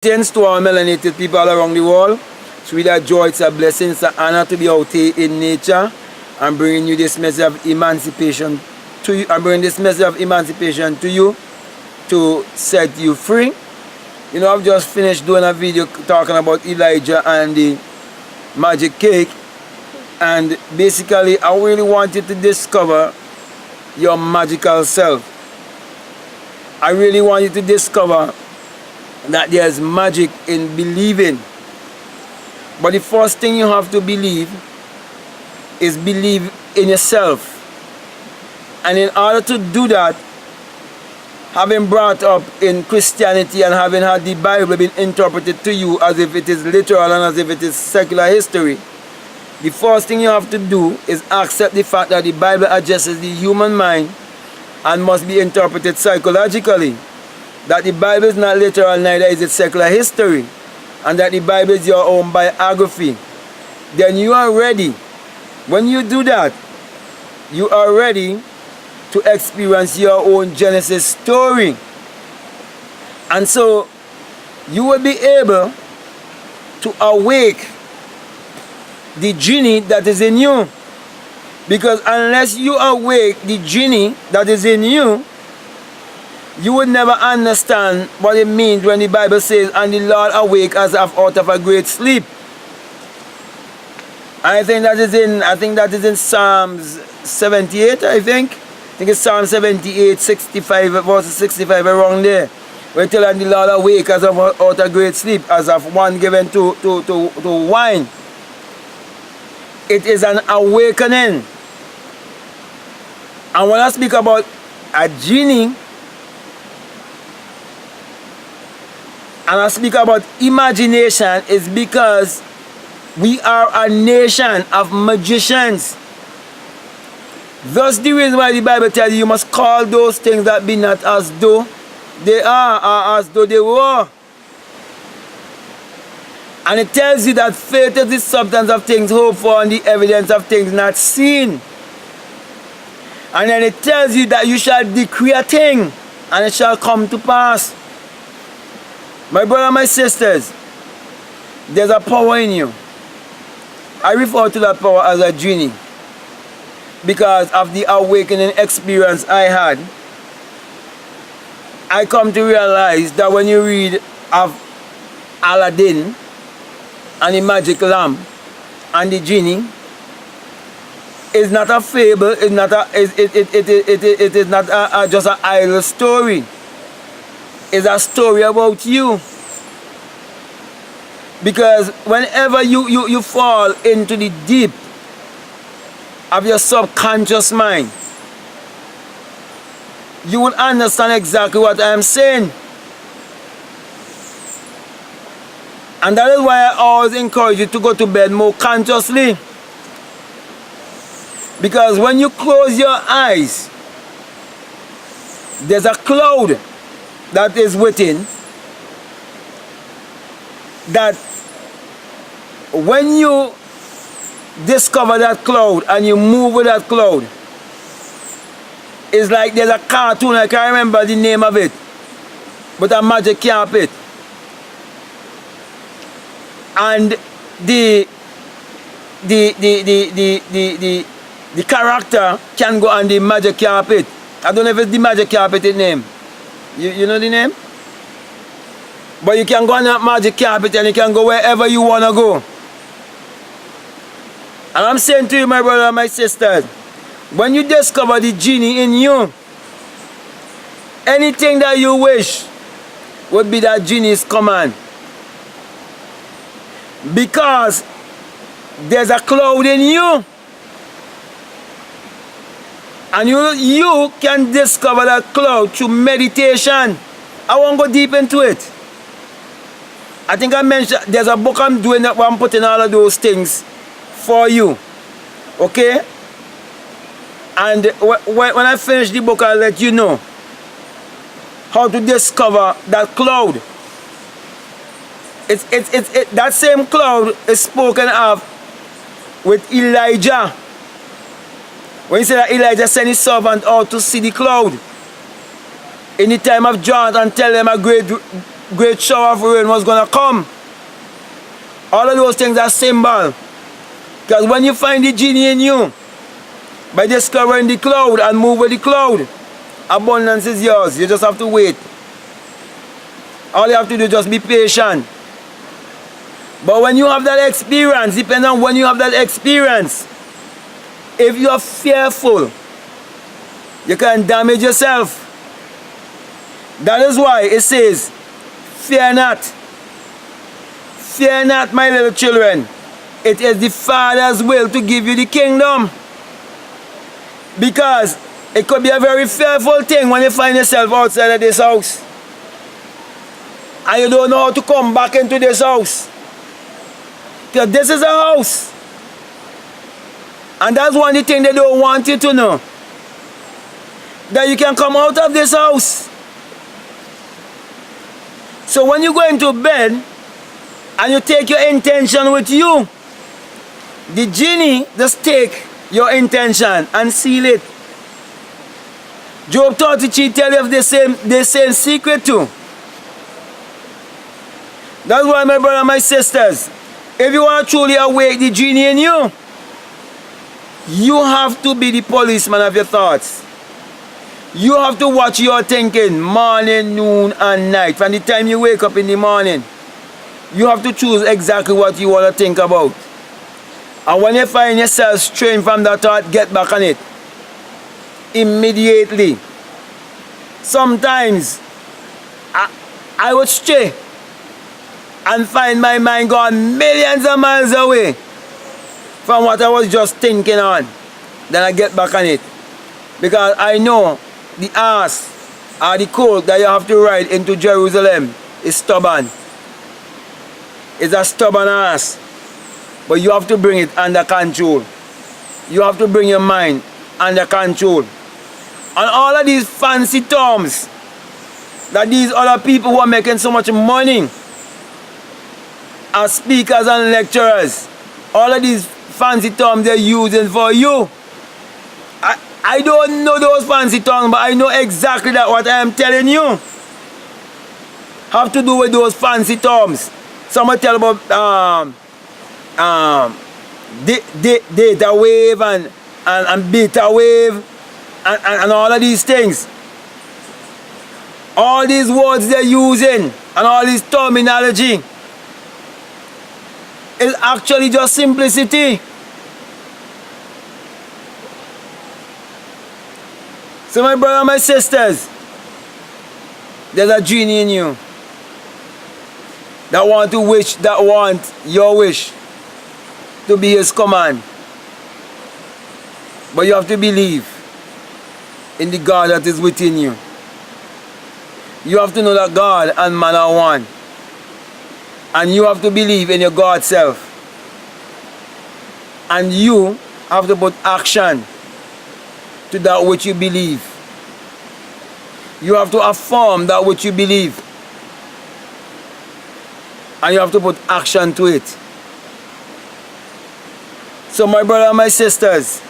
Thanks to our melanated people all around the world. It's really a joy, it's a blessing, it's an honor to be out here in nature and bringing you this message of emancipation to you. I'm bringing this message of emancipation to you to set you free. You know, I've just finished doing a video talking about Elijah and the magic cake, and basically I really want you to discover your magical self. I really want you to discover that there's magic in believing. But the first thing you have to believe is believe in yourself. And in order to do that, having brought up in Christianity and having had the Bible been interpreted to you as if it is literal and as if it is secular history, the first thing you have to do is accept the fact that the Bible addresses the human mind and must be interpreted psychologically. That the Bible is not literal, neither is it secular history, and that the Bible is your own biography. Then you are ready. When you do that, you are ready to experience your own Genesis story. And so you will be able to awake the genie that is in you. Because unless you awake the genie that is in you, you would never understand what it means when the Bible says, and the Lord awake as if out of a great sleep. I think that is in Psalms 78, I think it's Psalm 78, 65, verse 65, around there. Where it tells the Lord awake as of out of great sleep, as of one given to wine. It is an awakening. And when I speak about a genie, and I speak about imagination, is because we are a nation of magicians. Thus the reason why the Bible tells you must call those things that be not as though they are, or as though they were. And it tells you that faith is the substance of things hoped for and the evidence of things not seen. And then it tells you that you shall decree a thing and it shall come to pass. My brother and my sisters, there's a power in you. I refer to that power as a genie because of the awakening experience I had. I come to realize that when you read of Aladdin and the magic lamp and the genie, it's not a fable, it's not it is not just an idle story. It's a story about you. Because whenever you fall into the deep of your subconscious mind, you will understand exactly what I am saying. And that is why I always encourage you to go to bed more consciously. Because when you close your eyes, there's a cloud that is within, that when you discover that cloud and you move with that cloud, it's like there's a cartoon, I can't remember the name of it, but a magic carpet. And the character can go on the magic carpet. I don't know if it's the magic carpet name. You know the name? But you can go on that magic carpet and you can go wherever you want to go. And I'm saying to you, my brother and my sisters, when you discover the genie in you, anything that you wish would be that genie's command. Because there's a cloud in you. And you can discover that cloud through meditation. I won't go deep into it. I think I mentioned there's a book I'm doing that where I'm putting all of those things for you. Okay? And when I finish the book, I'll let you know how to discover that cloud. That same cloud is spoken of with Elijah. When he said that Elijah sent his servant out to see the cloud in the time of John and tell them a great great shower of rain was going to come. All of those things are symbol. Because when you find the genie in you, by discovering the cloud and move with the cloud, abundance is yours. You just have to wait. All you have to do is just be patient. But when you have that experience, depending on when you have that experience, if you are fearful, you can damage yourself. That is why it says, fear not. Fear not, my little children. It is the Father's will to give you the kingdom. Because it could be a very fearful thing when you find yourself outside of this house. And you don't know how to come back into this house. Because this is a house. And that's one of the things they don't want you to know. That you can come out of this house. So when you go into bed and you take your intention with you, the genie just take your intention and seal it. Job 33 tell you the same secret too. That's why, my brother and my sisters, if you want to truly awake the genie in you, you have to be the policeman of your thoughts. You have to watch your thinking morning, noon, and night. From the time you wake up in the morning, you have to choose exactly what you want to think about. And when you find yourself straying from that thought, get back on it. Immediately. Sometimes, I would stray and find my mind gone millions of miles away from what I was just thinking on. Then I get back on it. Because I know the ass or the colt that you have to ride into Jerusalem is stubborn. It's a stubborn ass. But you have to bring it under control. You have to bring your mind under control. And all of these fancy terms that these other people who are making so much money as speakers and lecturers, all of these fancy terms they're using for you. I don't know those fancy terms, but I know exactly that what I am telling you have to do with those fancy terms. Someone tell about data wave and beta wave and all of these things. All these words they're using and all this terminology is actually just simplicity. So my brother and my sisters, there's a genie in you that want your wish to be his command. But you have to believe in the God that is within you. You have to know that God and man are one. And you have to believe in your God self. And you have to put action to that which you believe. You have to affirm that which you believe. And you have to put action to it. So my brother and my sisters,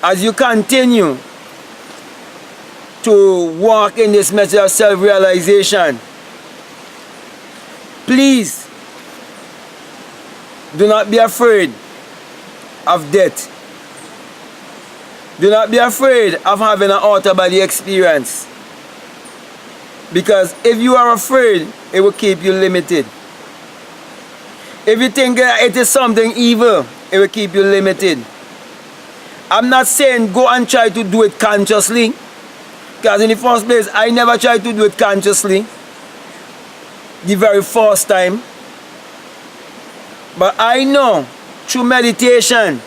as you continue to walk in this message of self-realization, please do not be afraid of death. Do not be afraid of having an out-of-body experience. Because if you are afraid, it will keep you limited. If you think that it is something evil, it will keep you limited. I'm not saying go and try to do it consciously. Because in the first place, I never tried to do it consciously. The very first time. But I know through meditation,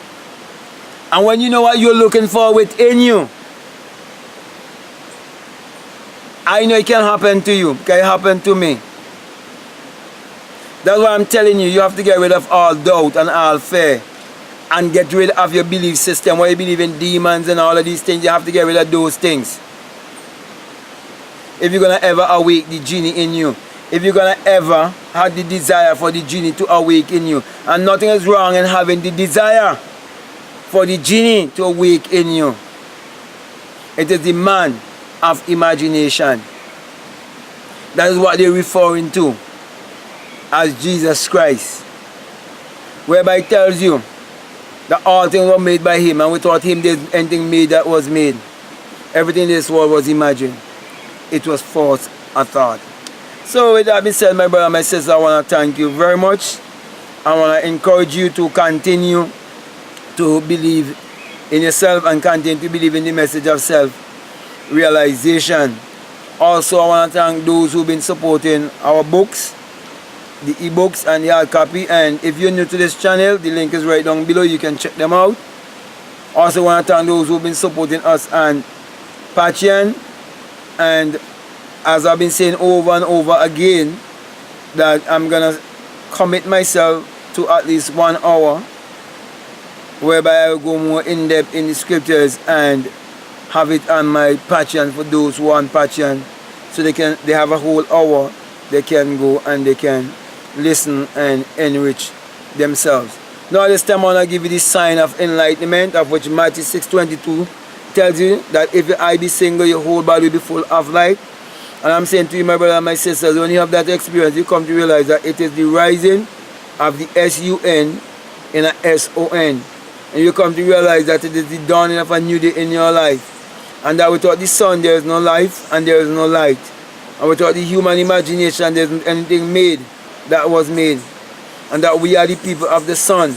and when you know what you're looking for within you, I know it can happen to you. It can happen to me. That's why I'm telling you, you have to get rid of all doubt and all fear. And get rid of your belief system, where you believe in demons and all of these things. You have to get rid of those things. If you're going to ever awake the genie in you. If you're going to ever have the desire for the genie to awake in you. And nothing is wrong in having the desire for the genie to awake in you. It is the man of imagination. That is what they're referring to as Jesus Christ. Whereby it tells you that all things were made by him, and without him there's anything made that was made. Everything in this world was imagined. It was false, a thought. So with that being said, my brother and my sister, I want to thank you very much. I want to encourage you to continue to believe in yourself and continue to believe in the message of self-realization. Also, I want to thank those who've been supporting our books, the ebooks and the hard copy. And if you're new to this channel, the link is right down below. You can check them out. Also, I want to thank those who've been supporting us on Patreon. And as I've been saying over and over again, that I'm going to commit myself to at least 1 hour, whereby I will go more in depth in the scriptures and have it on my Patreon for those who are on Patreon, so they have a whole hour they can go and they can listen and enrich themselves. Now this time I want to give you the sign of enlightenment, of which Matthew 6:22 tells you that if your eye be single, your whole body will be full of light. And I'm saying to you, my brother and my sisters, when you have that experience, you come to realize that it is the rising of the S-U-N in a S-O-N. And you come to realize that it is the dawning of a new day in your life. And that without the sun, there is no life and there is no light. And without the human imagination, there isn't anything made that was made. And that we are the people of the sun.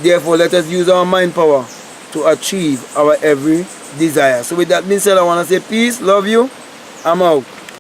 Therefore, let us use our mind power to achieve our every desire. So with that being said, I want to say peace, love you, I'm out.